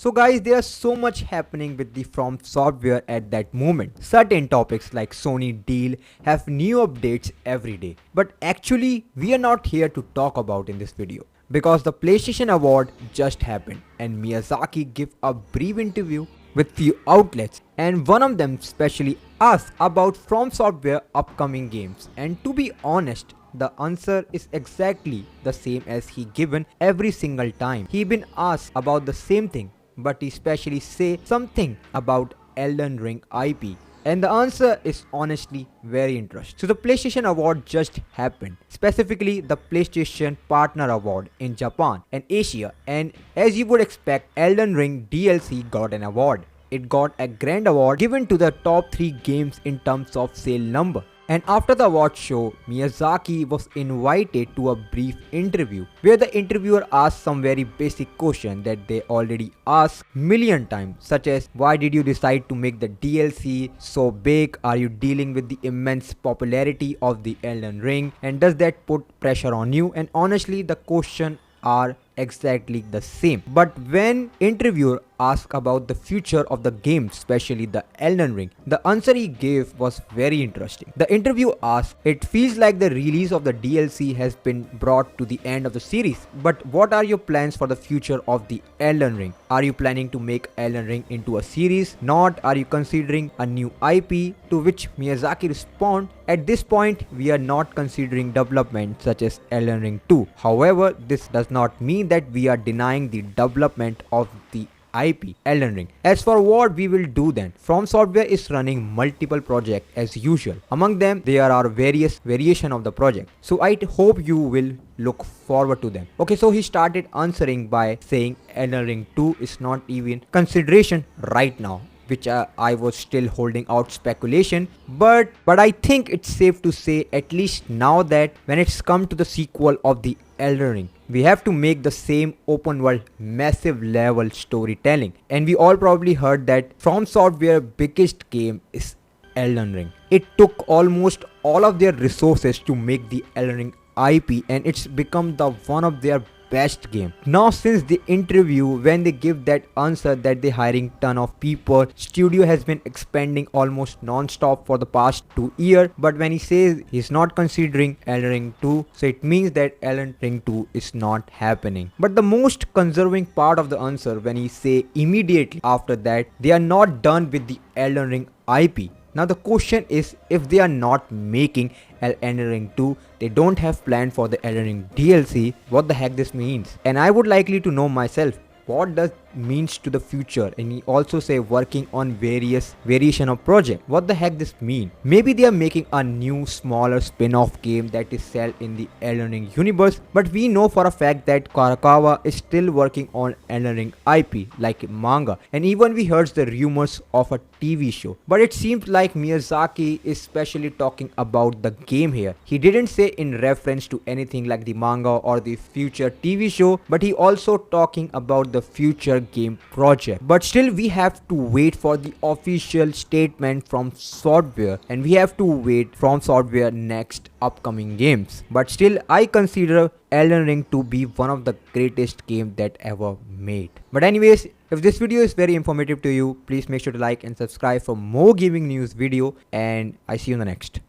So guys, there's so much happening with the From Software at that moment. Certain topics like Sony deal have new updates every day. But actually, we are not here to talk about in this video. Because the PlayStation Award just happened and Miyazaki gave a brief interview with few outlets, and one of them specially asked about From Software upcoming games, and to be honest, the answer is exactly the same as he given every single time. He been asked about the same thing, but he specially say something about Elden Ring IP. And the answer is honestly very interesting. So the PlayStation Award just happened, specifically the PlayStation Partner Award in Japan and Asia, and as you would expect, Elden Ring DLC got an award. It got a grand award given to the top 3 games in terms of sale number. And after the award show, Miyazaki was invited to a brief interview where the interviewer asked some very basic question that they already asked million times, such as why did you decide to make the DLC so big? Are you dealing with the immense popularity of the Elden Ring, and does that put pressure on you? And honestly, the question are exactly the same. But when interviewer asked about the future of the game, especially the Elden Ring, the answer he gave was very interesting. The interview asked, it feels like the release of the DLC has been brought to the end of the series, but what are your plans for the future of the Elden Ring? Are you planning to make Elden Ring into a series? Not, are you considering a new IP? To which Miyazaki responded, at this point we are not considering development such as Elden Ring 2. However, this does not mean that we are denying the development of the IP Elden Ring. As for what we will do then, From Software is running multiple projects as usual. Among them, there are various variations of the project. So I hope you will look forward to them. Okay, so he started answering by saying Elden Ring 2 is not even consideration right now, which I was still holding out speculation, but I think it's safe to say, at least now, that when it's come to the sequel of the Elden Ring, we have to make the same open world massive level storytelling. And we all probably heard that From Software biggest game is Elden Ring. It took almost all of their resources to make the Elden Ring IP, and it's become the one of their best game. Now since the interview, when they give that answer that they hiring ton of people, studio has been expanding almost non-stop for the past 2 years, but when he says he's not considering Elden Ring 2, so it means that Elden Ring 2 is not happening. But the most conserving part of the answer, when he say immediately after that they are not done with the Elden Ring IP. Now the question is, if they are not making Elden Ring 2, they don't have plan for the Elden Ring DLC, what the heck this means? And I would likely to know myself, what does means to the future? And he also say working on various variation of project. What the heck this mean? Maybe they are making a new smaller spin-off game that is set in the Elden Ring universe, but we know for a fact that Karakawa is still working on Elden Ring IP like manga, and even we heard the rumors of a TV show. But it seems like Miyazaki is specially talking about the game here. He didn't say in reference to anything like the manga or the future TV show, but he also talking about the future game project. But still we have to wait for the official statement from Software, and we have to wait from Software next upcoming games. But still I consider Elden Ring to be one of the greatest game that ever made. But anyways, if this video is very informative to you, please make sure to like and subscribe for more gaming news video, and I see you in the next.